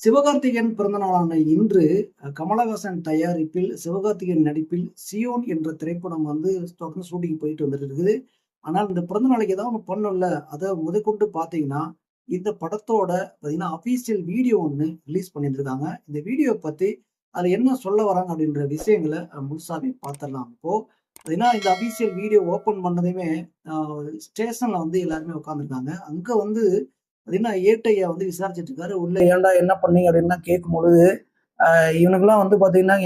சிவகார்த்திகேயன் பிறந்தநாளான இன்று கமலஹாசன் தயாரிப்பில் சிவகார்த்திகேயன் நடிப்பில் சியோன் என்ற திரைப்படம் தொடர்ந்து ஷூட்டிங் போயிட்டு வந்துட்டு இருக்குது. ஆனால் இந்த பிறந்த நாளைக்கு ஏதாவது ஒன்று பண்ணல அதை முதற்கொண்டு பார்த்தீங்கன்னா இந்த படத்தோட பார்த்தீங்கன்னா அஃபீஷியல் வீடியோ ஒன்று ரிலீஸ் பண்ணியிருக்காங்க. இந்த வீடியோ பற்றி அதில் என்ன சொல்ல வராங்க அப்படின்ற விஷயங்களை முழுசாவே பார்த்துடலாம். இப்போ பார்த்தீங்கன்னா இந்த அஃபீஷியல் வீடியோ ஓப்பன் பண்ணதையுமே ஸ்டேஷனில் எல்லாருமே உட்காந்துருக்காங்க. அங்கே பார்த்தீங்கன்னா ஏட்டையா விசாரிச்சுட்டு இருக்காரு. உள்ள ஏன்டா என்ன பண்ணீங்க அப்படின்லாம் கேட்கும்பொழுது இவனுக்கெல்லாம் பார்த்தீங்கன்னா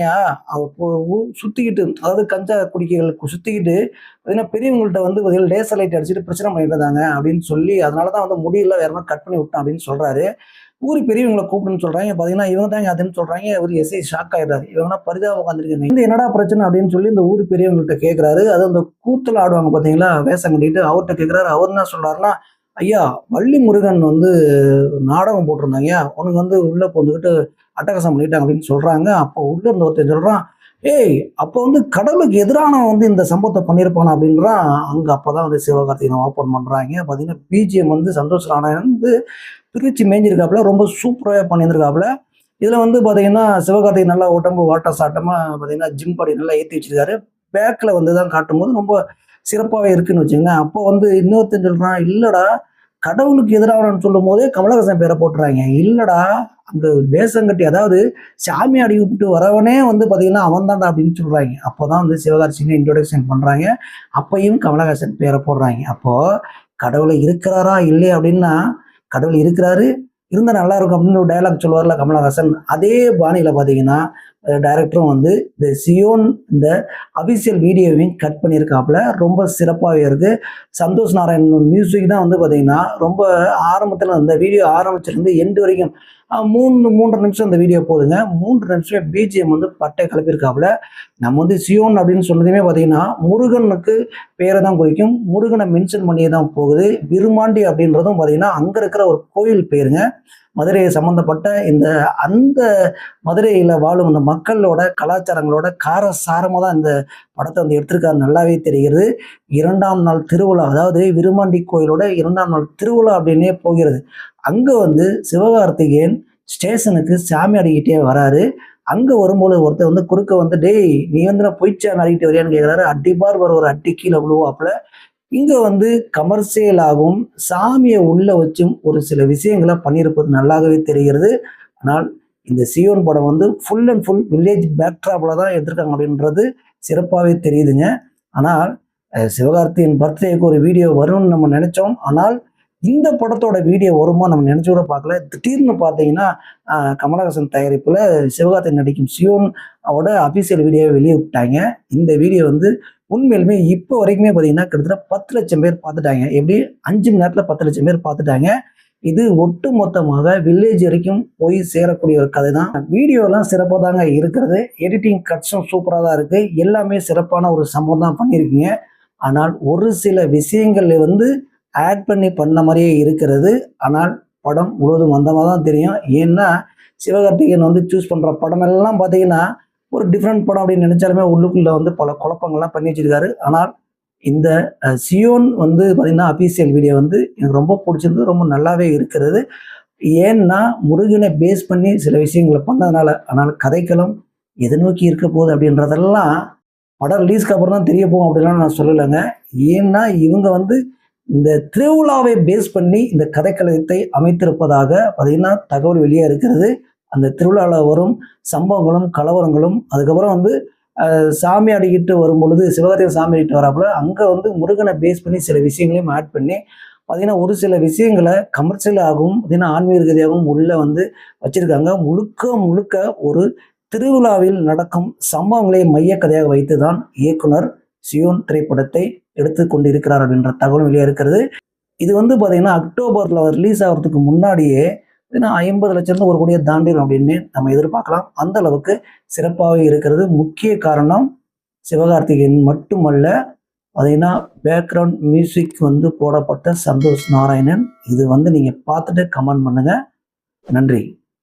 சுத்திக்கிட்டு, அதாவது கஞ்சா குடிக்கைகளுக்கு சுத்திக்கிட்டு பார்த்தீங்கன்னா பெரியவங்கள்ட்ட பார்த்தீங்கன்னா லேசர் லைட் அடிச்சுட்டு பிரச்சனை பண்ணிட்டு இருந்தாங்க அப்படின்னு சொல்லி, அதனாலதான் முடியல வேற மாதிரி கட் பண்ணி விட்டான் அப்படின்னு சொல்றாரு. ஊரி பெரியவங்களை கூப்பிடுன்னு சொல்றாங்க. பார்த்தீங்கன்னா இவங்க தாங்க அதுன்னு சொல்றாங்க. ஒரு எஸ்ஐ ஷாக் ஆயிடுறாரு. இவங்கன்னா பரிதாபம் உட்காந்துருக்காங்க. இந்த என்னடா பிரச்சனை அப்படின்னு சொல்லி இந்த ஊர் பெரியவங்கள்ட்ட கேட்கிறாரு. அது அந்த கூத்துல ஆடுவாங்க பார்த்தீங்களா, வேஷம் கட்டிட்டு அவர்கிட்ட கேட்கிறாரு. அவர் என்ன சொல்றாருன்னா, ஐயா வள்ளி முருகன் நாடகம் போட்டிருந்தாங்க, உனக்கு உள்ள போந்துக்கிட்டு அட்டகாசம் பண்ணிட்டாங்க அப்படின்னு சொல்றாங்க. அப்போ உள்ள இருந்த ஒருத்தர் சொல்றான், ஏய் அப்போ கடவுளுக்கு எதிரான இந்த சம்பவத்தை பண்ணியிருப்பான அப்படின்றான். அங்க அப்பதான் சிவகார்த்திகேயன் ஓப்பன் பண்றாங்க. பாத்தீங்கன்னா பிஜிஎம் சந்தோஷ் ராணன் பிரிச்சு மேய்ஞ்சிருக்காப்புல, ரொம்ப சூப்பராக பண்ணியிருந்திருக்காப்புல. இதுல பாத்தீங்கன்னா சிவகார்த்திகேயன் நல்லா உடம்பு வாட்ட சாட்டமா பாத்தீங்கன்னா ஜிம் பாடி நல்லா ஏற்றி வச்சிருக்காரு. பேக்ல தான் காட்டும் போது ரொம்ப சிறப்பாகவே இருக்குன்னு வச்சுங்க. அப்போ இன்னொருத்தன் சொல்றான், இல்லடா கடவுளுக்கு எதிரானு சொல்லும் போதே கமலஹாசன் பேரை போட்டுறாங்க. இல்லடா அந்த வேஷம் கட்டி, அதாவது சாமி அடி விட்டு வரவனே பாத்தீங்கன்னா அவன் தான்டா அப்படின்னு சொல்றாங்க. அப்போதான் சிவகார்த்திகேயன் இன்ட்ரோடக்ஷன் பண்றாங்க. அப்பையும் கமலஹாசன் பேரை போடுறாங்க. அப்போ கடவுளை இருக்கிறாரா இல்லையா அப்படின்னா, கடவுள் இருக்கிறாரு, இருந்தா நல்லா இருக்கும் அப்படின்னு ஒரு டைலாக் சொல்லுவார்ல கமலஹாசன். அதே பாணியில பாத்தீங்கன்னா டைரக்டரும் இந்த சியோன் இந்த அபிஷியல் வீடியோவையும் கட் பண்ணியிருக்காப்புல. ரொம்ப சிறப்பாகவே இருக்கு. சந்தோஷ் நாராயண் மியூசிக் தான் பார்த்தீங்கன்னா ரொம்ப ஆரம்பத்தில் அந்த வீடியோ ஆரம்பிச்சிருந்து எண்டு வரைக்கும் 3.5 நிமிஷம் அந்த வீடியோ போதுங்க. 3 நிமிஷம் பிஜிஎம் பட்டை கிளப்பியிருக்காப்புல. நம்ம சியோன் அப்படின்னு சொன்னதுமே பார்த்தீங்கன்னா முருகனுக்கு பேரை தான் குறிக்கும். முருகனை மென்ஷன் பண்ணியே தான் போகுது. விருமாண்டி அப்படின்றதும் பார்த்தீங்கன்னா அங்கே இருக்கிற ஒரு கோயில் பேருங்க. மதுரையை சம்பந்தப்பட்ட அந்த மதுரையில் வாழும் அந்த மக்களோட கலாச்சாரங்களோட காரசாரமாக தான் இந்த படத்தை எடுத்திருக்காரு. நல்லாவே தெரிகிறது. 2ஆம் நாள் திருவிழா, அதாவது விருமாண்டி கோயிலோட 2ஆம் நாள் திருவிழா அப்படின்னே போகிறது. அங்கே சிவகார்த்திகேயன் ஸ்டேஷனுக்கு சாமி அடிக்கிட்டே வராரு. அங்கே வரும்போது ஒருத்தர் குறுக்க டேய் நீ பொய்ச்சாமி அடிக்கிட்டு வரியான்னு கேட்குறாரு. அடிபார் ஒரு அடி கீழே விழுவாப்புல. இங்க கமர்ஷியலாகவும் சாமியை உள்ள வச்சும் ஒரு சில விஷயங்களை பண்ணியிருப்பது நல்லாவே தெரிகிறது. ஆனால் இந்த சியோன் படம் ஃபுல் அண்ட் ஃபுல் வில்லேஜ் பேக்ட்ராப்ல தான் எடுத்திருக்காங்க அப்படின்றது சிறப்பாகவே தெரியுதுங்க. ஆனால் சிவகார்த்திகேயன் பர்த்டேக்கு ஒரு வீடியோ வரும்னு நம்ம நினைச்சோம். ஆனால் இந்த படத்தோட வீடியோ வருமா நம்ம நினைச்சு கூட பார்க்கல. திடீர்னு பார்த்தீங்கன்னா கமலஹாசன் தயாரிப்புல சிவகார்த்திகேயன் நடிக்கும் சியோன் அவரோட அபிஷியல் வீடியோவை வெளியே விட்டாங்க. இந்த வீடியோ உண்மையிலுமே இப்போ வரைக்குமே பார்த்தீங்கன்னா கிட்டத்தட்ட 10 லட்சம் பேர் பார்த்துட்டாங்க. எப்படி 5 மணி நேரத்தில் 10 லட்சம் பேர் பார்த்துட்டாங்க. இது ஒட்டு மொத்தமாக வில்லேஜ் வரைக்கும் போய் சேரக்கூடிய ஒரு கதை தான். வீடியோலாம் சிறப்பாக தாங்க இருக்கிறது. எடிட்டிங் கட்ஸும் சூப்பராக தான் இருக்கு. எல்லாமே சிறப்பான ஒரு சம்பவம் தான் பண்ணியிருக்கீங்க. ஆனால் ஒரு சில விஷயங்கள் ஆட் பண்ண மாதிரியே இருக்கிறது. ஆனால் படம் முழுவதும் வந்தமாக தான் தெரியும். ஏன்னா சிவகார்த்திகேயன் சூஸ் பண்ற படம் எல்லாம் பார்த்தீங்கன்னா ஒரு டிஃப்ரெண்ட் படம் அப்படின்னு நினைச்சாலுமே உள்ளுக்குள்ள பல குழப்பங்கள்லாம் பண்ணி வச்சிருக்காரு. ஆனால் இந்த சியோன் பார்த்தீங்கன்னா அபிஷியல் வீடியோ எனக்கு ரொம்ப பிடிச்சிருந்தது. ரொம்ப நல்லாவே இருக்கிறது. ஏன்னா முருகனை பேஸ் பண்ணி சில விஷயங்களை பண்ணதுனால. ஆனால் கதைக்களம் எதை நோக்கி இருக்க போகுது அப்படின்றதெல்லாம் படம் ரிலீஸ்க்கு அப்புறம் தான் தெரிய போகும் அப்படின்லாம் நான் சொல்லலைங்க. ஏன்னா இவங்க இந்த திருவிழாவை பேஸ் பண்ணி இந்த கதைக்களத்தை அமைத்திருப்பதாக பார்த்தீங்கன்னா தகவல் வெளியே இருக்கிறது. அந்த திருவிழாவில் வரும் சம்பவங்களும் கலவரங்களும், அதுக்கப்புறம் சாமி அடிக்கிட்டு வரும் பொழுது சிவகார்த்திகேயன் சாமி அடிக்கிட்டு வராப்புல அங்கே முருகனை பேஸ் பண்ணி சில விஷயங்களையும் ஆட் பண்ணி பார்த்தீங்கன்னா ஒரு சில விஷயங்களை கமர்ஷியலாகவும் பார்த்தீங்கன்னா ஆன்மீக ரீதியாகவும் உள்ள வச்சிருக்காங்க. முழுக்க ஒரு திருவிழாவில் நடக்கும் சம்பவங்களை மைய கதையாக வைத்து தான் இயக்குனர் சியோன் திரைப்படத்தை எடுத்து கொண்டு இருக்கிறார் அப்படின்ற தகவல் வெளியே இருக்கிறது. இது பார்த்தீங்கன்னா அக்டோபர்ல ரிலீஸ் ஆகிறதுக்கு முன்னாடியே 50 லட்சம் 1 கோடியை தாண்டிடும் அப்படின்னு நம்ம எதிர்பார்க்கலாம். அந்த அளவுக்கு சிறப்பாகவே இருக்கிறது. முக்கிய காரணம் சிவகார்த்திகேயன் மட்டுமல்ல, பார்த்தீங்கன்னா பேக்ரவுண்ட் மியூசிக் போடப்பட்ட சந்தோஷ் நாராயணன். இது நீங்க பார்த்துட்டு கமெண்ட் பண்ணுங்க. நன்றி.